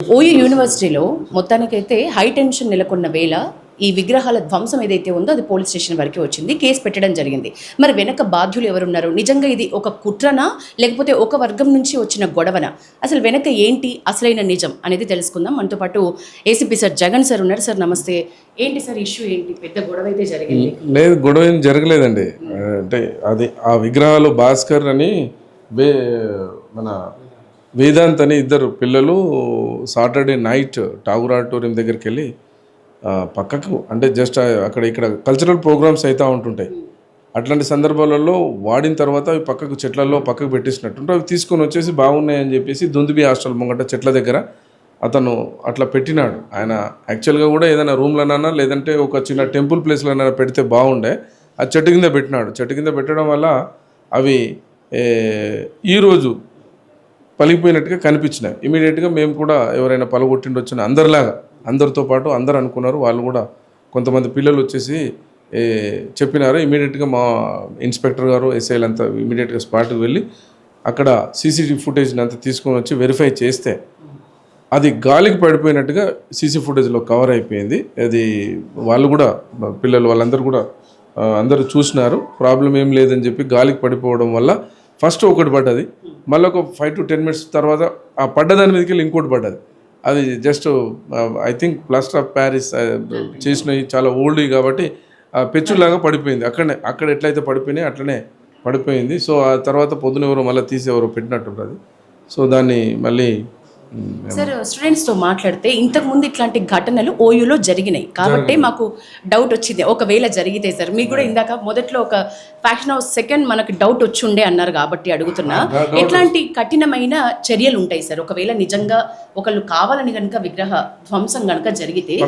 OU యూనివర్సిటీలో మొత్తానికైతే high tension నెలకొన్న వేళ ఈ విగ్రహాల ధ్వంసం ఏదైతే ఉందో అది పోలీస్ స్టేషన్ వరకు వచ్చింది, కేసు పెట్టడం జరిగింది. మరి వెనక బాధ్యులు ఎవరున్నారు? నిజంగా ఇది ఒక కుట్రనా లేకపోతే ఒక వర్గం నుంచి వచ్చిన గొడవనా? అసలు వెనక ఏంటి అసలైన నిజం అనేది తెలుసుకుందాం. మనతో పాటు ఏసీపీ సార్ జగన్ సార్ ఉన్నారు. సార్ నమస్తే. ఏంటి సార్ ఇష్యూ ఏంటి? పెద్ద గొడవ అయితే జరిగింది? లేదు, గొడవ ఏం జరగలేదండి. అంటే అది ఆ విగ్రహాలు భాస్కర్ అని మన వేదాంత్ అని ఇద్దరు పిల్లలు సాటర్డే నైట్ ఠాగూర్ ఆడిటోరియం దగ్గరికి వెళ్ళి పక్కకు అంటే జస్ట్ అక్కడ ఇక్కడ కల్చరల్ ప్రోగ్రామ్స్ అవుతూ ఉంటుంటాయి. అట్లాంటి సందర్భాలలో వాడిన తర్వాత అవి పక్కకు చెట్లలో పక్కకు పెట్టేసినట్టుంటే అవి తీసుకొని వచ్చేసి బాగున్నాయని చెప్పేసి దుందుబి హాస్టల్ ముంగట చెట్ల దగ్గర అతను అట్లా పెట్టినాడు. ఆయన యాక్చువల్గా కూడా ఏదైనా రూమ్లోనైనా లేదంటే ఒక చిన్న టెంపుల్ ప్లేస్లోనైనా పెడితే బాగుండే. ఆ చెట్టు కింద పెట్టినాడు. చెట్టు కింద పెట్టడం వల్ల అవి ఈరోజు పలిగిపోయినట్టుగా కనిపించినాయి. ఇమీడియట్గా మేము కూడా ఎవరైనా పలగొట్టిండొచ్చిన అందరిలాగా అందరితో పాటు అందరు అనుకున్నారు. వాళ్ళు కూడా కొంతమంది పిల్లలు వచ్చేసి చెప్పినారు. ఇమీడియట్గా మా ఇన్స్పెక్టర్ గారు ఎస్ఐలు అంతా ఇమీడియట్గా స్పాట్కి వెళ్ళి అక్కడ సీసీటీవీ ఫుటేజ్ని అంతా తీసుకొని వచ్చి వెరిఫై చేస్తే అది గాలికి పడిపోయినట్టుగా సీసీ ఫుటేజ్లో కవర్ అయిపోయింది. అది వాళ్ళు కూడా పిల్లలు వాళ్ళందరూ కూడా అందరూ చూసినారు. ప్రాబ్లం ఏం లేదని చెప్పి గాలికి పడిపోవడం వల్ల ఫస్ట్ ఒకటి పడ్డది, మళ్ళీ ఒక 5 to 10 minutes తర్వాత ఆ పడ్డదాని మీదకి వెళ్ళి ఇంకోటి పడ్డది. అది just I think plaster of Paris చేసినవి చాలా ఓల్డ్ కాబట్టి పెచ్చులాగా పడిపోయింది. అక్కడ ఎట్లయితే పడిపోయినాయి అట్లనే పడిపోయింది. సో ఆ తర్వాత పొద్దున ఎవరో మళ్ళీ తీసి ఎవరో పెట్టినట్టుంటుంది. సో దాన్ని మళ్ళీ సార్ స్టూడెంట్స్తో మాట్లాడితే ఇంతకుముందు ఇట్లాంటి ఘటనలు ఓయూలో జరిగినాయి కాబట్టి మాకు డౌట్ వచ్చింది. ఒకవేళ జరిగితే సార్ మీకు కూడా ఇందాక మొదట్లో ఒక ఫ్యాక్షన్ ఆఫ్ సెకండ్ మనకు డౌట్ వచ్చి ఉండే అన్నారు కాబట్టి అడుగుతున్నా, ఎట్లాంటి కఠినమైన చర్యలు ఉంటాయి సార్ ఒకవేళ నిజంగా ఒకళ్ళు కావాలని కనుక విగ్రహ ధ్వంసం కనుక జరిగితే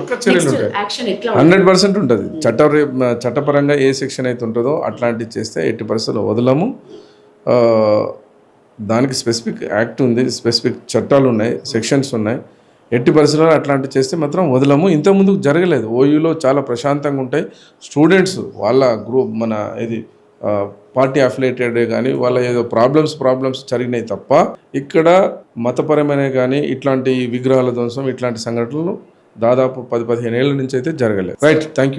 యాక్షన్ ఎట్లా? 100% ఉంటుంది. చట్టపరంగా ఏ సెక్షన్ అయితే ఉంటుందో అట్లాంటివి చేస్తే 80% వదలము. దానికి స్పెసిఫిక్ యాక్ట్ ఉంది, స్పెసిఫిక్ చట్టాలు ఉన్నాయి, సెక్షన్స్ ఉన్నాయి. 80% అట్లాంటివి చేస్తే మాత్రం వదలము. ఇంతకుముందు జరగలేదు. ఓయూలో చాలా ప్రశాంతంగా ఉంటాయి. స్టూడెంట్స్ వాళ్ళ గ్రూప్ మన ఇది పార్టీ అఫిలియేటెడ్ కానీ వాళ్ళ ఏదో ప్రాబ్లమ్స్ జరిగినాయి తప్ప ఇక్కడ మతపరమైన కానీ ఇట్లాంటి విగ్రహాల ధ్వంసం ఇట్లాంటి సంఘటనలు దాదాపు 10-15 ఏళ్ళ నుంచి అయితే జరగలేదు. Right, thank you.